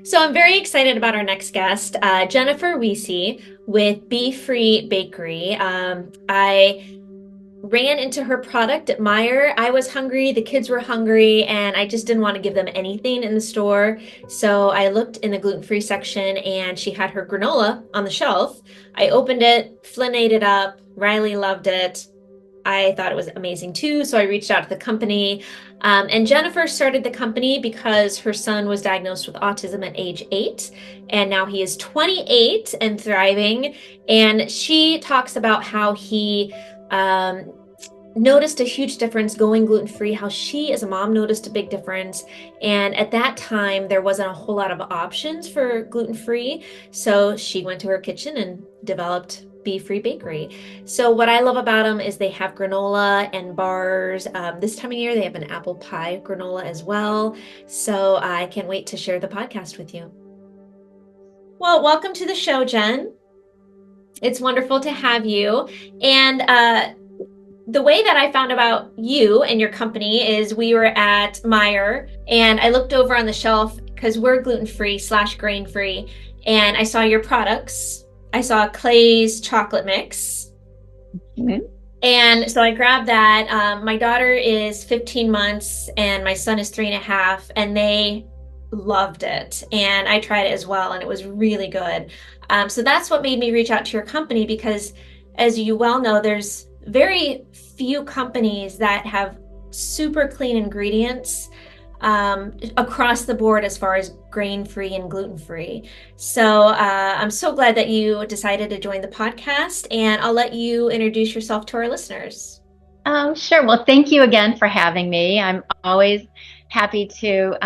So I'm very excited about our next guest, Jennifer Weise with BeeFree Bakery. I ran into her product at Meijer. I was hungry, the kids were hungry, and I just didn't want to give them anything in the store. So I looked in the gluten-free section and she had her granola on the shelf. I opened it, Flynn ate it up, Riley loved it. I thought it was amazing too, so I reached out to the company. And Jennifer started the company because her son was diagnosed with autism at age 8, and now he is 28 and thriving. And she talks about how he um, noticed a huge difference going gluten free, how she, as a mom, noticed a big difference. And at that time, there wasn't a whole lot of options for gluten free. So she went to her kitchen and developed BeeFree Bakery. So what I love about them is they have granola and bars. This time of year, they have an apple pie granola as well. So I can't wait to share the podcast with you. Well, welcome to the show, Jen. It's wonderful to have you. And the way that I found about you and your company is we were at Meijer and I looked over on the shelf because we're gluten-free slash grain-free, and I saw your products. I saw Clay's chocolate mix. Mhm. And so I grabbed that. My daughter is 15 months and my son is 3.5, and they loved it. And I tried it as well, and it was really good. So that's what made me reach out to your company because, as you well know, there's very few companies that have super clean ingredients across the board as far as grain-free and gluten-free. So I'm so glad that you decided to join the podcast, and I'll let you introduce yourself to our listeners. Sure. Well, thank you again for having me. I'm always happy to,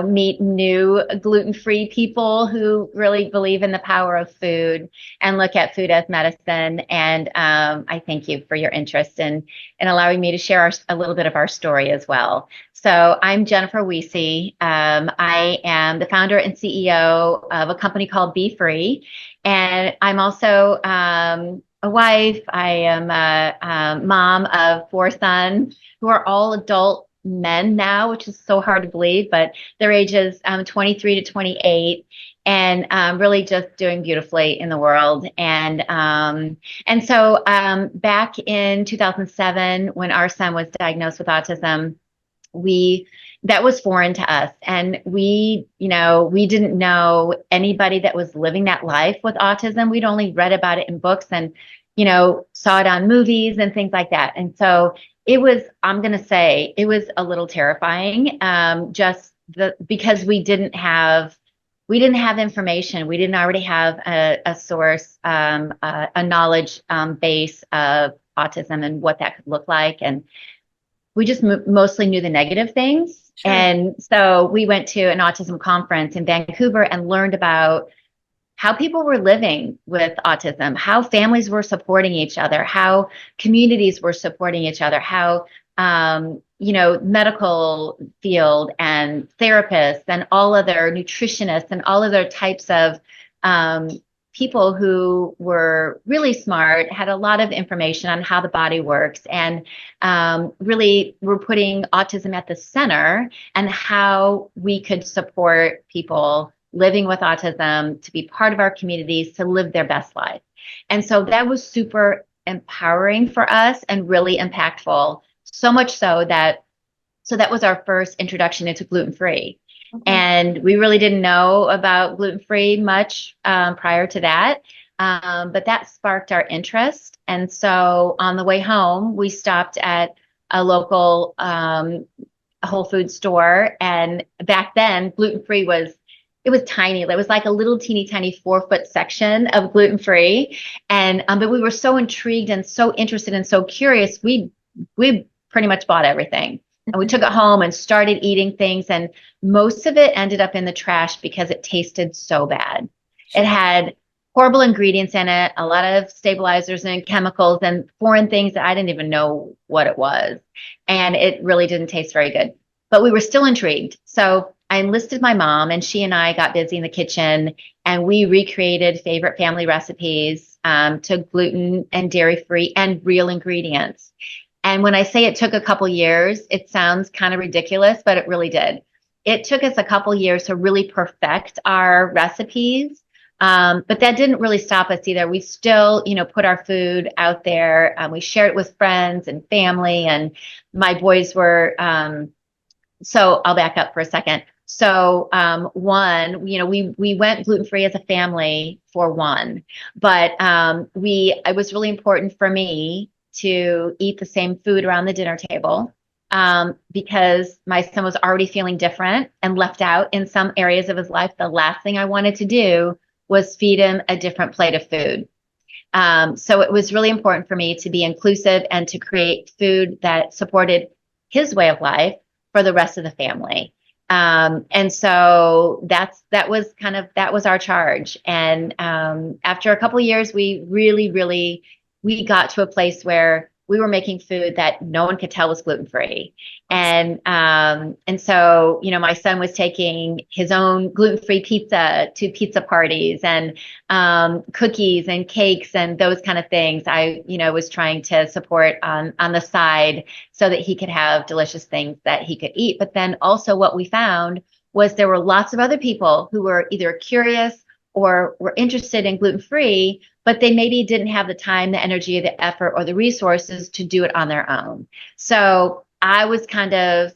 meet new gluten-free people who really believe in the power of food and look at food as medicine. And I thank you for your interest in allowing me to share a little bit of our story as well. So I'm Jennifer Weise. I am the founder and CEO of a company called BeeFree, and I'm also a wife. I am a mom of 4 sons who are all adult men now, which is so hard to believe, but their ages 23 to 28, and really just doing beautifully in the world. And so back in 2007, when our son was diagnosed with autism, we that was foreign to us, and we didn't know anybody that was living that life with autism. We'd only read about it in books and saw it on movies and things like that. And so it was, I'm going to say, it was a little terrifying, just because we didn't have information. We didn't already have a source, a knowledge base of autism and what that could look like. And we just mostly knew the negative things. Sure. And so we went to an autism conference in Vancouver and learned about how people were living with autism, how families were supporting each other, how communities were supporting each other, how medical field and therapists and all other nutritionists and all other types of um, people who were really smart, had a lot of information on how the body works, and really were putting autism at the center and how we could support people living with autism to be part of our communities, to live their best life. And so that was super empowering for us and really impactful. So much so that was our first introduction into gluten-free. Okay. And we really didn't know about gluten-free much prior to that. But that sparked our interest. And so on the way home, we stopped at a local Whole Food store. And back then, gluten-free it was tiny. It was like a little teeny tiny 4-foot section of gluten-free. And but we were so intrigued and so interested and so curious, we pretty much bought everything. And we took it home and started eating things. And most of it ended up in the trash because it tasted so bad. It Sure. had horrible ingredients in it, a lot of stabilizers and chemicals and foreign things that I didn't even know what it was. And it really didn't taste very good. But we were still intrigued. So I enlisted my mom, and she and I got busy in the kitchen, and we recreated favorite family recipes to gluten and dairy free and real ingredients. And when I say it took a couple years, it sounds kind of ridiculous, but it really did. it took us a couple years to really perfect our recipes. But that didn't really stop us either. We still, put our food out there. We shared it with friends and family, and my boys were, so I'll back up for a second. So, one, we went gluten-free as a family for one, but, it was really important for me to eat the same food around the dinner table, because my son was already feeling different and left out in some areas of his life. The last thing I wanted to do was feed him a different plate of food. So it was really important for me to be inclusive and to create food that supported his way of life for the rest of the family. And so that was our charge. And after a couple of years, we really we got to a place where we were making food that no one could tell was gluten free. And so, my son was taking his own gluten-free pizza to pizza parties, and cookies and cakes and those kind of things. I, was trying to support on the side so that he could have delicious things that he could eat. But then also what we found was there were lots of other people who were either curious or were interested in gluten-free, but they maybe didn't have the time, the energy, the effort, or the resources to do it on their own. So I was kind of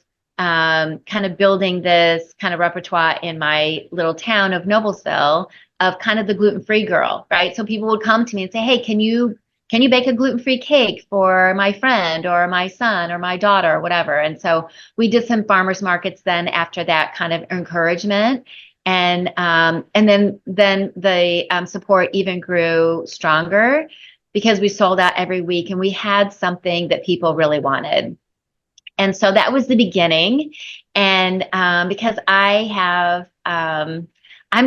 building this kind of repertoire in my little town of Noblesville of kind of the gluten-free girl, right? So people would come to me and say, "Hey, can you bake a gluten-free cake for my friend or my son or my daughter or whatever?" And so we did some farmers markets then after that kind of encouragement. And then the support even grew stronger because we sold out every week and we had something that people really wanted. And so that was the beginning. And because I'm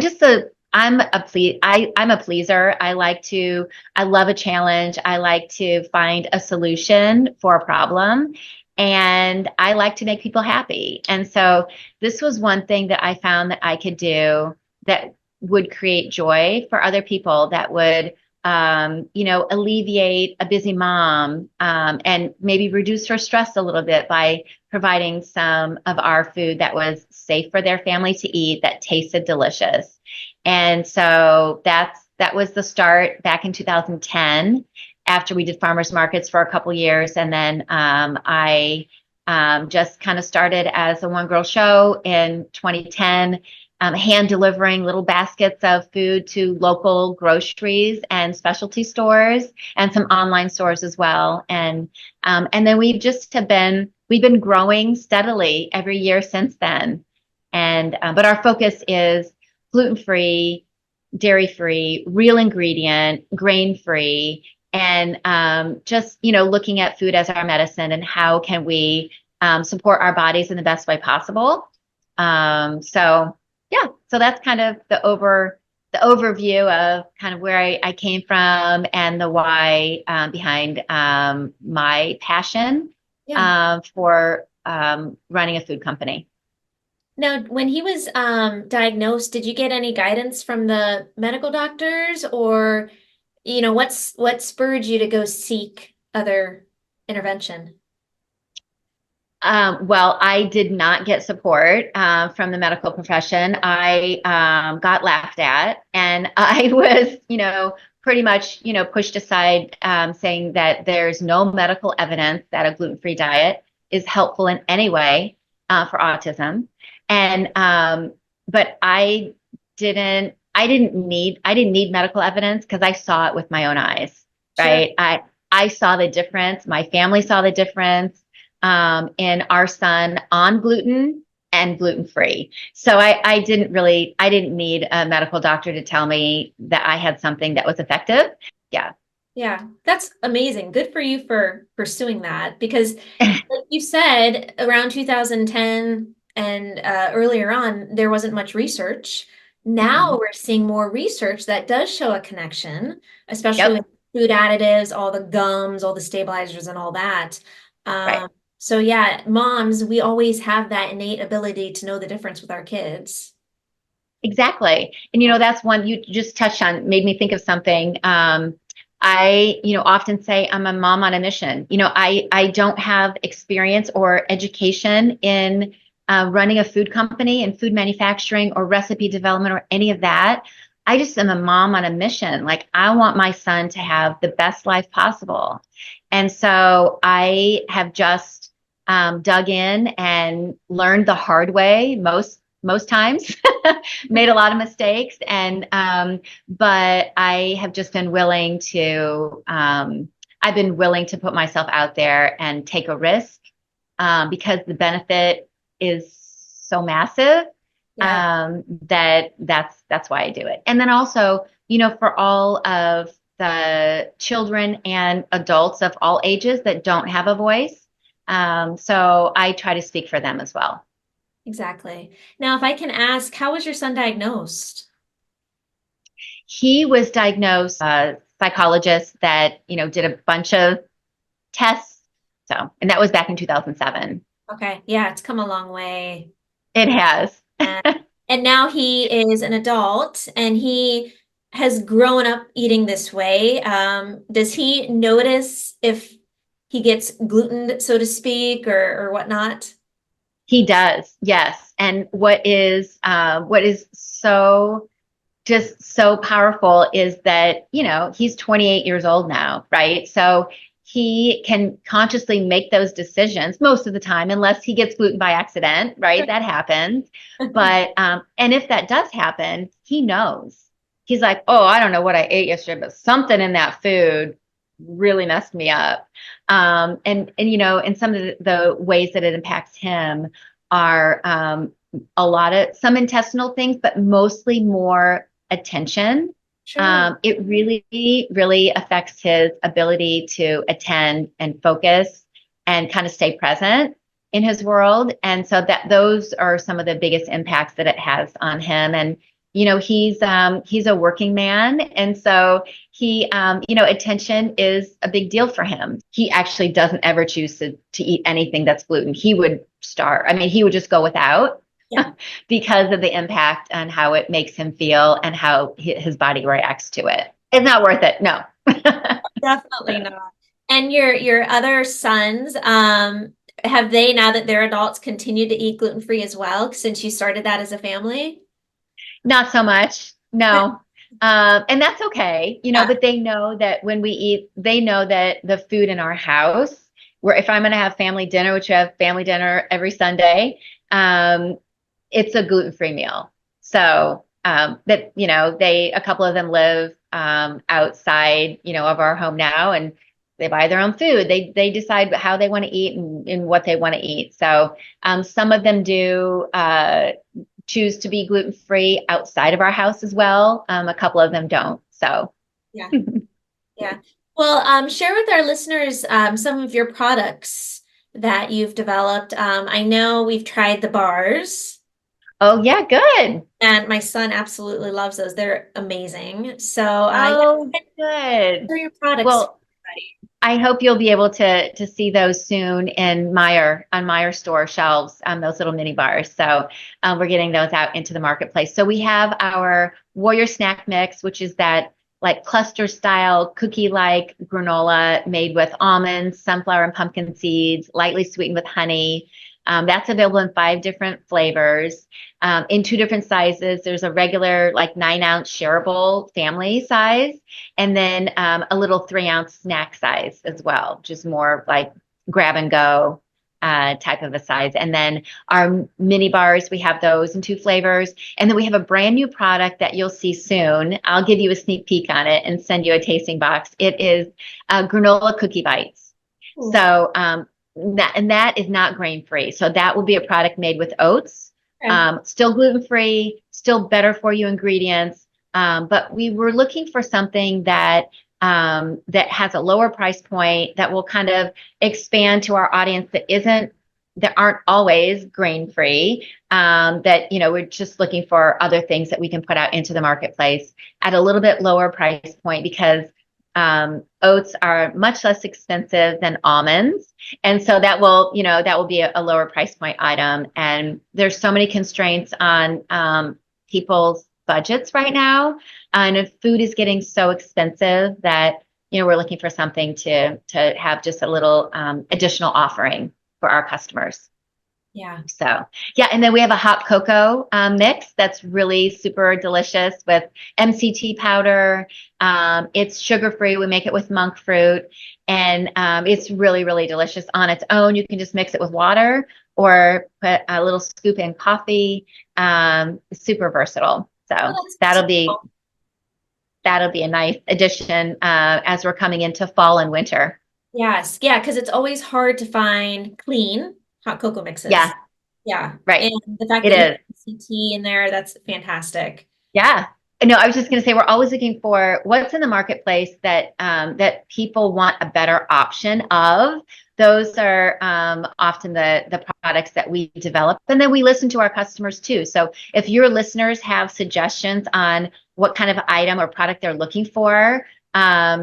just I'm a pleaser. I love a challenge. I like to find a solution for a problem. And I like to make people happy. And so this was one thing that I found that I could do that would create joy for other people, that would alleviate a busy mom, and maybe reduce her stress a little bit by providing some of our food that was safe for their family to eat, that tasted delicious. And so that was the start back in 2010 after we did farmers markets for a couple years. And then I just kind of started as a one girl show in 2010. Hand delivering little baskets of food to local groceries and specialty stores and some online stores as well. And then we've been growing steadily every year since then. And but our focus is gluten-free, dairy-free, real ingredient, grain-free, and just looking at food as our medicine and how can we support our bodies in the best way possible. So yeah, so that's kind of the overview of kind of where I came from and the why behind my passion Yeah. for running a food company. Now, when he was diagnosed, did you get any guidance from the medical doctors, or, what spurred you to go seek other intervention? Well, I did not get support from the medical profession. I got laughed at, and I was, pretty much, pushed aside, saying that there's no medical evidence that a gluten-free diet is helpful in any way for autism. And but I didn't need medical evidence because I saw it with my own eyes, Sure. right? I saw the difference. My family saw the difference in our son on gluten and gluten free. So I didn't need a medical doctor to tell me that I had something that was effective. Yeah. Yeah, that's amazing. Good for you for pursuing that because, like you said, around 2010 and earlier on, there wasn't much research. Now Mhm. we're seeing more research that does show a connection, especially with Yep. food additives, all the gums, all the stabilizers, and all that. Right. So yeah, moms, we always have that innate ability to know the difference with our kids. Exactly. And that's one you just touched on, made me think of something. I, often say I'm a mom on a mission. I don't have experience or education in running a food company and food manufacturing or recipe development or any of that. I just am a mom on a mission. Like, I want my son to have the best life possible. And so I have just dug in and learned the hard way most times, made a lot of mistakes. And but I have just been willing to I've been willing to put myself out there and take a risk because the benefit is so massive Yeah. that's why I do it. And then also, for all of the children and adults of all ages that don't have a voice, so I try to speak for them as well. Exactly. Now, if I can ask, how was your son diagnosed? He was diagnosed, psychologist that, did a bunch of tests. So, and that was back in 2007. Okay. Yeah, it's come a long way. It has. And and now he is an adult and he has grown up eating this way. Does he notice if he gets gluten, so to speak, or whatnot? He does, yes. And what is so just so powerful is that, he's 28 years old now, right? So he can consciously make those decisions most of the time, unless he gets gluten by accident, right? That happens. But, and if that does happen, he knows. He's like, oh, I don't know what I ate yesterday, but something in that food really messed me up. And some of the ways that it impacts him are a lot of some intestinal things, but mostly more attention. Sure. It really, really affects his ability to attend and focus and kind of stay present in his world. And so that those are some of the biggest impacts that it has on him. And he's a working man, and so attention is a big deal for him. He actually doesn't ever choose to eat anything that's gluten. He would starve. I mean, he would just go without Yeah, because of the impact on how it makes him feel and how his body reacts to it. It's not worth it. No. definitely not. And your other sons, have they, now that they're adults, continued to eat gluten-free as well, since you started that as a family? Not so much. No. And that's okay, Yeah, but they know that when we eat, they know that the food in our house, where if I'm going to have family dinner, which we have family dinner every Sunday, it's a gluten-free meal. So a couple of them live outside, of our home now, and they buy their own food. They decide how they want to eat and what they want to eat. So some of them do choose to be gluten-free outside of our house as well. A couple of them don't. So yeah, yeah. Well, share with our listeners some of your products that you've developed. I know we've tried the bars, oh yeah, good. and my son absolutely loves those. They're amazing. So, Oh, yeah, good. share your products. Well, I hope you'll be able to see those soon in Meyer store shelves, those little mini bars. So we're getting those out into the marketplace. So we have our Warrior Snack Mix, which is that like cluster style cookie like granola made with almonds, sunflower, and pumpkin seeds, lightly sweetened with honey. That's available in 5 different flavors, in 2 different sizes. There's a regular, like 9-ounce shareable family size, and then a little 3-ounce snack size as well, just more like grab and go type of a size. And then our mini bars, we have those in 2 flavors. And then we have a brand new product that you'll see soon. I'll give you a sneak peek on it and send you a tasting box. It is granola cookie bites. Ooh, So that is not grain free. So that will be a product made with oats, okay. still gluten free, still better for you ingredients. But we were looking for something that has a lower price point that will kind of expand to our audience that aren't always grain free. That we're just looking for other things that we can put out into the marketplace at a little bit lower price point because oats are much less expensive than almonds. And so that will be a lower price point item. And there's so many constraints on people's budgets right now. And if food is getting so expensive that, we're looking for something to have just a little additional offering for our customers. Yeah. So yeah, and then we have a hot cocoa mix that's really super delicious with MCT powder. It's sugar free. We make it with monk fruit, and it's really really delicious on its own. You can just mix it with water or put a little scoop in coffee. Super versatile. Oh, So that's cool. that'll be a nice addition as we're coming into fall and winter. Yes. Yeah, because it's always hard to find clean hot cocoa mixes. Yeah, Yeah. right. And the fact It that you have is. CT in there, that's fantastic. Yeah. No, I was just going to say we're always looking for what's in the marketplace that people want a better option of. Those are often the products that we develop, and then we listen to our customers too. So if your listeners have suggestions on what kind of item or product they're looking for,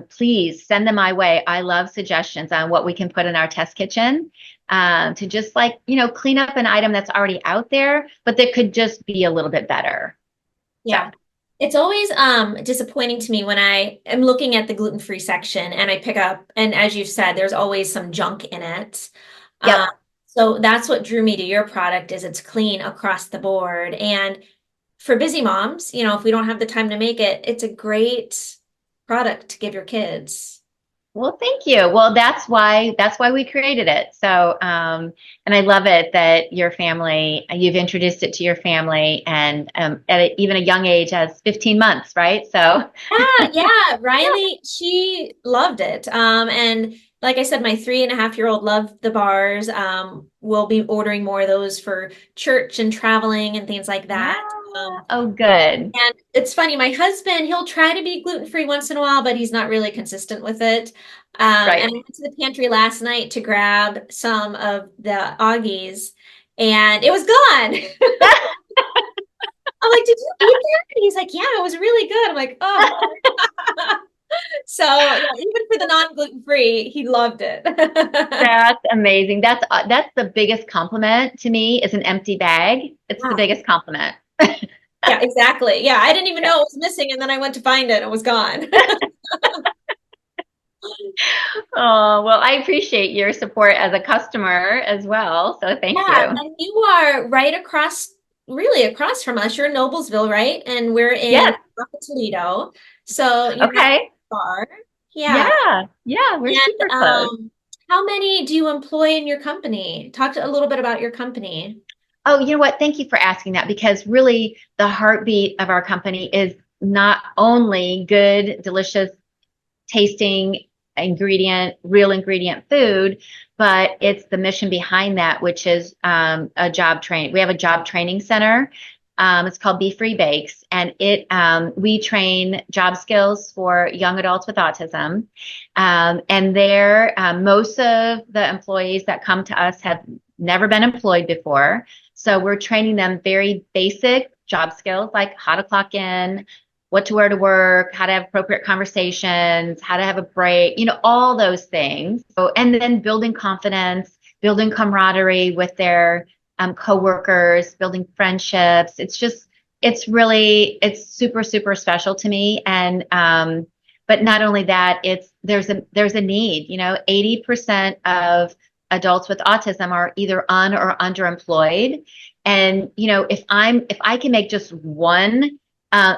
please send them my way. I love suggestions on what we can put in our test kitchen to just like clean up an item that's already out there, but that could just be a little bit better. So, Yeah. It's always disappointing to me when I am looking at the gluten-free section and I pick up, and as you've said, there's always some junk in it. Um, yep. so that's what drew me to your product is it's clean across the board. And for busy moms, if we don't have the time to make it, it's a great product to give your kids. Well, thank you. Well, that's why we created it. So, and I love it that your family, you've introduced it to your family, and even a young age, as 15 months, right? So, Yeah, Riley, she loved it. And like I said, my 3.5-year-old loved the bars. We'll be ordering more of those for church and traveling and things like yeah. that. Oh, good. And it's funny, my husband, he'll try to be gluten-free once in a while, but he's not really consistent with it. And I Right. went to the pantry last night to grab some of the Augies, and it was gone. I'm like, did you eat that? And he's like, yeah, it was really good. I'm like, oh. So yeah, even for the non-gluten free, he loved it. That's amazing. That's the biggest compliment to me is an empty bag. It's the Yeah, biggest compliment. yeah, exactly. Yeah, I didn't even know it was missing, and then I went to find it, and it was gone. Oh, well, I appreciate your support as a customer as well. So thank Yeah, you. and you are right across, really across from us. You're in Noblesville, right? And we're in Yes. Toledo, so you're not Okay. far. Yeah. Yeah. Yeah. We're And super close. how many do you employ in your company? Talk a little bit about your company. Oh, you know what? Thank you for asking that because really the heartbeat of our company is not only good, delicious tasting real ingredient food, but it's the mission behind that, which is a job training. We have a job training center. It's called BeeFree Bakes, and we train job skills for young adults with autism. And there, most of the employees that come to us have never been employed before. So we're training them very basic job skills like how to clock in, what to wear to work, how to have appropriate conversations, how to have a break, all those things. So, and then building confidence, building camaraderie with their coworkers, building friendships. It's super, super special to me. And, but not only that, there's a need, 80% of adults with autism are either or underemployed. And, if I can make just one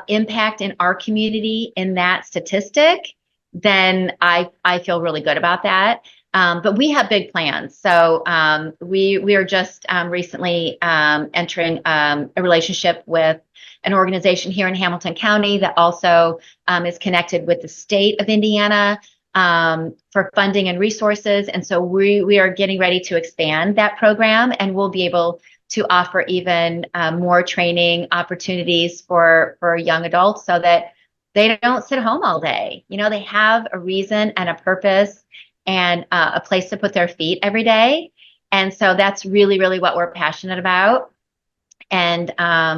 impact in our community in that statistic, then I feel really good about that. But we have big plans. So we are just recently entering a relationship with an organization here in Hamilton County that also is connected with the state of Indiana for funding and resources. And so we are getting ready to expand that program, and we'll be able to offer even more training opportunities for young adults so that they don't sit home all day. They have a reason and a purpose and a place to put their feet every day. And so that's really, really what we're passionate about. And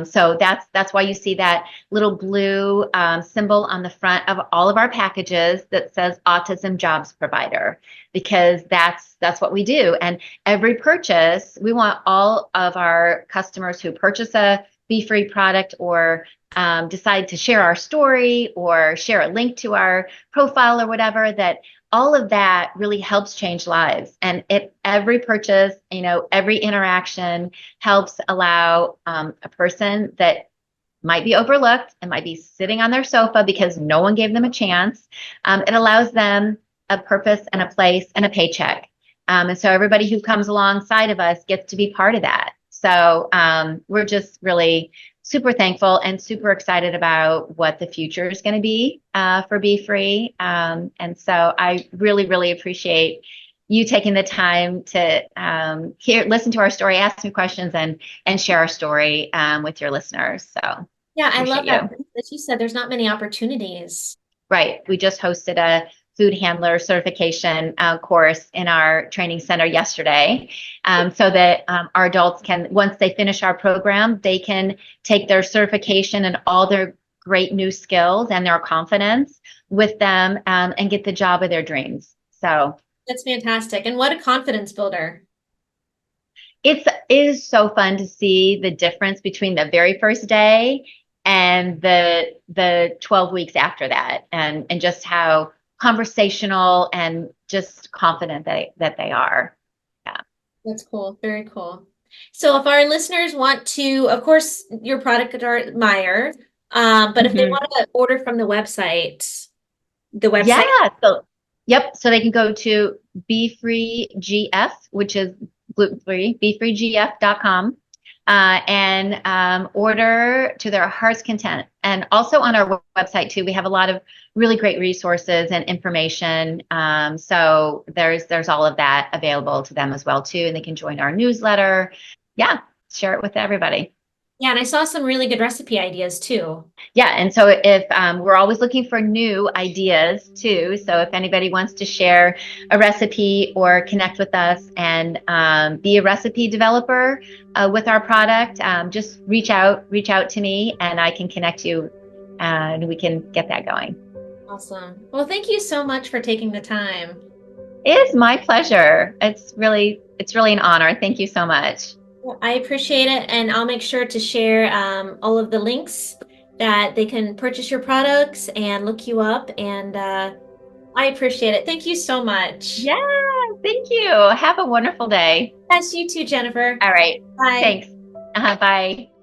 so that's why you see that little blue symbol on the front of all of our packages that says Autism Jobs Provider, because that's what we do. And every purchase, we want all of our customers who purchase a BeeFree product or decide to share our story or share a link to our profile or whatever, that all of that really helps change lives. And every purchase, every interaction helps allow a person that might be overlooked and might be sitting on their sofa because no one gave them a chance. It allows them a purpose and a place and a paycheck. And so everybody who comes alongside of us gets to be part of that. So we're just really super thankful and super excited about what the future is going to be for BeeFree. And so I really, really appreciate you taking the time to listen to our story, ask me questions, and share our story with your listeners. So Yeah, I love appreciate that. you. As you said, there's not many opportunities. Right. We just hosted a food handler certification course in our training center yesterday, so that our adults can, once they finish our program, they can take their certification and all their great new skills and their confidence with them and get the job of their dreams. So That's fantastic. And what a confidence builder. it is so fun to see the difference between the very first day and the 12 weeks after that, and just how conversational and just confident that they are. Yeah. That's cool. Very cool. So if our listeners want to, of course, your product are Meyer, but if they Mhm. want to order from the Yeah. website, So, yep. So they can go to BeeFree GF, which is gluten free, BeeFreeGF.com, and order to their heart's content. And also on our website too, we have a lot of really great resources and information. So there's all of that available to them as well too, and they can join our newsletter. Yeah, share it with everybody. yeah, and I saw some really good recipe ideas too. Yeah, and so if we're always looking for new ideas too, so if anybody wants to share a recipe or connect with us and be a recipe developer with our product, just reach out to me, and I can connect you, and we can get that going. Awesome. Well, thank you so much for taking the time. It is my pleasure. It's really an honor. Thank you so much. Well, I appreciate it, and I'll make sure to share all of the links that they can purchase your products and look you up. And I appreciate it. Thank you so much. Yeah, thank you. Have a wonderful day. Yes, you too, Jennifer. All right. Bye. Thanks. Bye.